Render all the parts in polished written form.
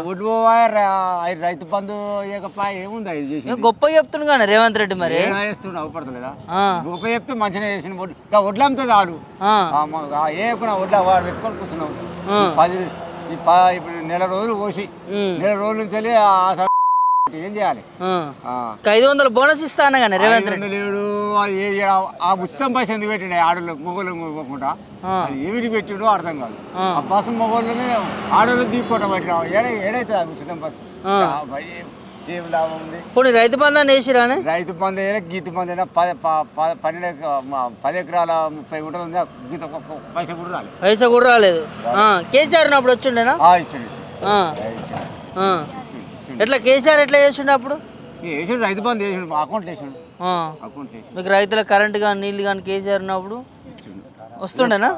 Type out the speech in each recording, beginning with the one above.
ఒడ్డు రైతు బంధు ఇవ్వకపోయి ఏముంది ఇది చేసి గొప్ప చెప్తుండు కానీ రేవంత్ రెడ్డి మరి వేస్తున్నా అవపడతలేదా గొప్ప చెప్తే మంచిగా చేసిన ఒడ్లు అమ్మితే చాలు ఏ ఒడ్లు వాడు పెట్టుకొని కూర్చున్నావు ఇప్పుడు నెల రోజులు కోసి నెల రోజుల నుంచి ఏం చేయాలి 500 బోనస్ ఇస్తాను కానీ రేవంత్ రెడ్డి లేడు ఆ ఉచితం పైసలు ఎందుకు పెట్టిండే ఆడోళ్ళు మొగోళ్ళు పోకుండా ఏమిటి పెట్టిండో అర్థం కాదు ఆ బస్సు మొగోళ్ళని ఆడోళ్ళు దీక్కోవటం పెట్టినా ఏడైతే ఉచితం బస్సు ఏం లాభం ఉంది ఇప్పుడు రైతు బంధాన్ని వేసిరానే రైతు బంధు అయినా గీత బంధు అయినా 10 ఎకరాల 30 గుంటలు ఉంది గీత పైసా కూడా రాలేదు కేసీఆర్ అప్పుడు వచ్చిండేనా ఎట్లా కేసీఆర్ ఎట్లా చేసిండు అప్పుడు వేసిండు రైతు బంధు వేసిండు అకౌంట్ వేసిండు మీకు రైతుల కరెంట్ కానీ నీళ్ళు కానీ కేసీఆర్ ఉన్నప్పుడు వస్తుండేనా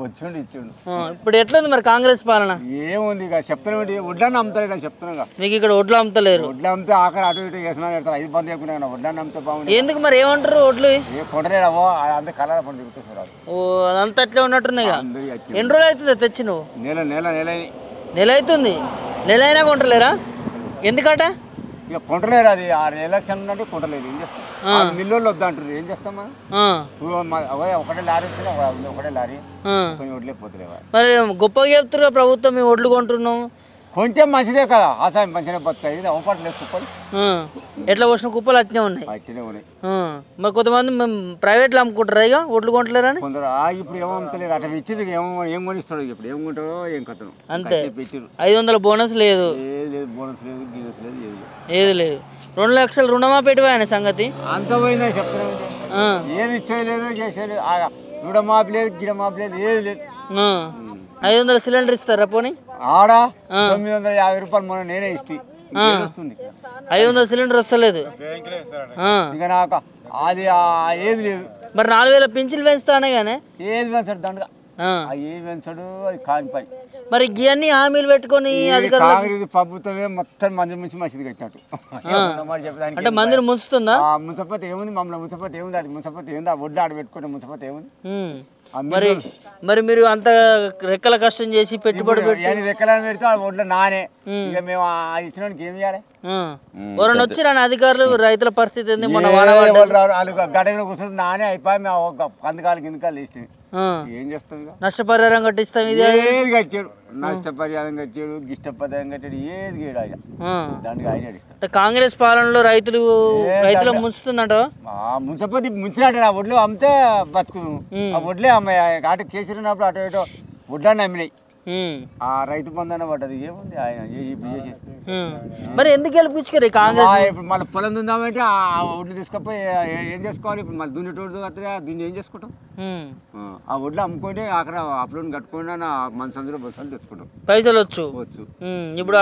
వచ్చిండు ఇచ్చిండు ఇప్పుడు ఎట్లుంది మరి కాంగ్రెస్ పాలన ఏముంది ఇక చెప్తాను వడ్డాన్ని అమ్ముతాడు చెప్తున్నా మీకు ఇక్కడ వడ్లు అమ్ముతలేరు వడ్లు అమ్మితే ఆఖరి అటు ఇటు చేసిన రైతు బంధు చేయకుండా వడ్డాన్ని అమ్మితే బాగుంది ఎందుకు మరి ఏమంటారు వడ్లు కొట్టలేడవో అంతే కలర్ పండు దిగుతుంది ఓ అదంతా అట్లే ఉన్నట్టున్నాయి ఎన్ని రోజులు అవుతుంది తెచ్చి నువ్వు నెల అవుతుంది నెల అయినా కొంటలేరా ఎందుకట ఇక కొంటలేరు అది ఎలక్షన్ అంటే కొంటలేదు ఏం చేస్తాం మిల్లు వద్దంటారు ఏం చేస్తాం మనం ఒకటే లారీ వచ్చినా ఒకటే లారీ కొన్ని వడ్లేకపోతలేవా మరి గొప్పగా చెప్తారు ప్రభుత్వం మేము వడ్లు కొంటున్నాం కొంచెం మంచిదే కదా ఆసాయం మంచిగా బతుకాయి అవపడలేదు కుప్పలు ఎట్లా వచ్చిన కుప్పలు అట్నే ఉన్నాయి అట్నే ఉన్నాయి మరి కొంతమంది మేము ప్రైవేట్లో అమ్ముకుంటారా ఇక ఒడ్లు కొంటలేరని కొందరు ఇప్పుడు ఏమమ్ముతలేరు అట్లా ఇచ్చింది ఏం కొనిస్తాడు ఇప్పుడు ఏం కొంటాడో ఏం కథను అంతే 500 బోనస్ లేదు బోనస్ లేదు గీనస్ లేదు ఏది లేదు 2 లక్షలు రుణమాఫీ ఆయన సంగతి అంత పోయిందా చెప్తాను ఏది ఇచ్చేయలేదు చేసేది రుణమాఫీ లేదు గిడమాఫీ లేదు ఏది లేదు 500 సిలిండర్ ఇస్తారా పోనీ ఆడ 950 రూపాయలు మొన్న నేనే ఇస్తుంది 500 సిలిండర్ వస్తలేదు ఇక నాకు అది ఏది లేదు మరి 4000 పింఛన్లు పెంచుతానే కానీ ఏది పెంచాడు దండగా ఏది పెంచాడు అది కాని పని మరి ఇవన్నీ హామీలు పెట్టుకొని కాంగ్రెస్ ప్రభుత్వమే మొత్తం మంది నుంచి మంచిది కట్టినట్టు అంటే మందిని ముంచుతుందా మున్సపతి ఏముంది మమ్మల్ని మున్సపతి ఏముంది అది మున్సపతి ఏముంది ఆ ఒడ్డు ఆడ పెట్టుకుంటే మున్సపతి ఏముంది మరి మీరు అంత రెక్కల కష్టం చేసి పెట్టుబడి రెక్కలను పెడితే ఆ ఒడ్ల నానే ఇక మేము ఇచ్చినోడికి ఏం చేయాలి ఎవరైనా వచ్చిరా అధికారులు రైతుల పరిస్థితి ఏంది మొన్న వాళ్ళు గడ్డ కూర్చుంటే నానే అయిపోయి మేము కందకాలు కిందకాలు వేస్తే ఏం చేస్తాం నష్టపరిహారం కట్టిస్తాం ఇది ఏది కట్టాడు నష్టపరిహారం కట్టాడు గిష్టపరిహారం కట్టాడు ఏది గీడు దానికి ఆయన అడిస్తాడు కాంగ్రెస్ పాలనలో రైతులు ముంచుతుందట ముంచపోతే ముంచినట్టు ఆ ఒడ్లు అమ్మితే బతుకును ఆ ఒడ్లే అమ్మాయి అటు కేసీఆర్ ఉన్నప్పుడు అటు ఇటు ఒడ్లన్నీ అమ్మినాయి ఆ రైతు బంధన పడ్డది ఏముంది ఆయన ఇప్పుడు చేసేది మరి ఎందుకు గెలిపించుకోరు కాంగ్రెస్ ఇప్పుడు మళ్ళీ పొలం దుందామంటే ఆ ఒడ్లు తీసుకపోయి ఏం చేసుకోవాలి ఇప్పుడు మళ్ళీ దున్నేటోడు వస్తుంది దీన్ని ఏం చేసుకుంటాం ఆ ఒడ్లు అమ్ముకుంటే అక్కడ అప్లోడ్ కట్టుకుని మన సందులో బస్సులు తెచ్చుకుంటాం పైసలు వచ్చు ఇప్పుడు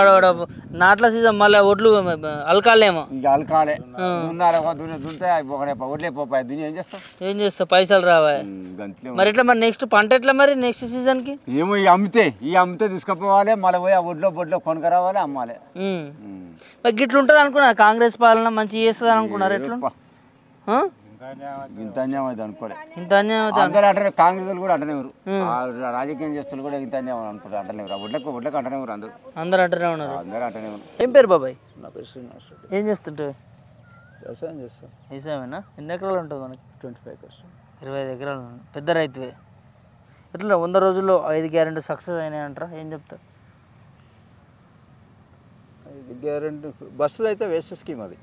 నాట్ల సీజన్ మళ్ళీ ఒడ్లు అలకాలేమో ఇక అలకాలే దున్నితే ఒడ్లే పోపాయి దీన్ని ఏం చేస్తావు పైసలు రావా మరి ఎట్లా మరి నెక్స్ట్ పంట ఎట్లా మరి నెక్స్ట్ సీజన్ కి ఏమో అమ్మితే తీసుకుపోవాలి మళ్ళీ పోయి ఆ ఒడ్లో కొనుక రావాలి అమ్మాలి గిట్లు ఉంటుంది అనుకున్నా కాంగ్రెస్ పాలన మంచిగా చేస్తుంది అనుకున్నారు ఎట్లా ఇంత అన్యాయం అయితే అనుకోలే ఇంత అన్యాయం అందరూ అంటారు కాంగ్రెస్ కూడా అంటనేవారు రాజకీయం చేస్తున్నారు కూడా ఇంత అన్యాయం అనుకుంటారు అంటనేవారు ఒడ్లకు అంటనేవారు అందరూ అంటనే ఉన్నారు అందరూ అంటనేవారు ఏం పేరు బాబాయ్ నా పేరు శ్రీనివాస్ ఏం చేస్తుంటావు వ్యవసాయం చేస్తాం వ్యవసాయమేనా ఎన్ని ఎకరాలు ఉంటుంది మనకి 25 acres 25 ఎకరాలు పెద్ద రైతువే ఎట్లా 100 రోజుల్లో 5 గ్యారెంటీ సక్సెస్ అయినాయి అంటారా ఏం చెప్తారు 5 గ్యారెంటీ బస్సులు అయితే వేస్ట్ స్కీమ్ అది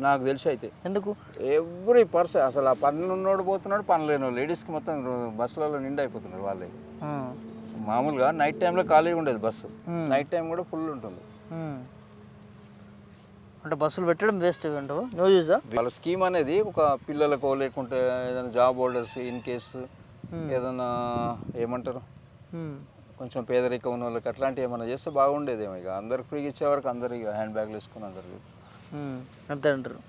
నాకు తెలిసి అయితే ఎందుకు ఎవ్రీ పర్సన్ అసలు ఆ పనులు ఉన్నోడు పోతున్నాడు పనులు లేని లేడీస్కి మొత్తం బస్సులలో నిండా అయిపోతున్నారు వాళ్ళే మామూలుగా నైట్ టైంలో ఖాళీగా ఉండేది బస్సు నైట్ టైం కూడా ఫుల్ ఉంటుంది అంటే బస్సులు పెట్టడం వేస్ట్ అంటావు నో యూజా వాళ్ళ స్కీమ్ అనేది ఒక పిల్లలకు లేకుంటే ఏదైనా జాబ్ హోల్డర్స్ ఇన్ కేసు ఏదైనా ఏమంటారు కొంచెం పేదరికం ఉన్న వాళ్ళకి అట్లాంటివి ఏమైనా చేస్తే బాగుండేదేమో ఇక అందరికి ఫ్రీగా ఇచ్చే వరకు అందరు హ్యాండ్ బ్యాగ్లు వేసుకుని అందరికి అంతే అంటారు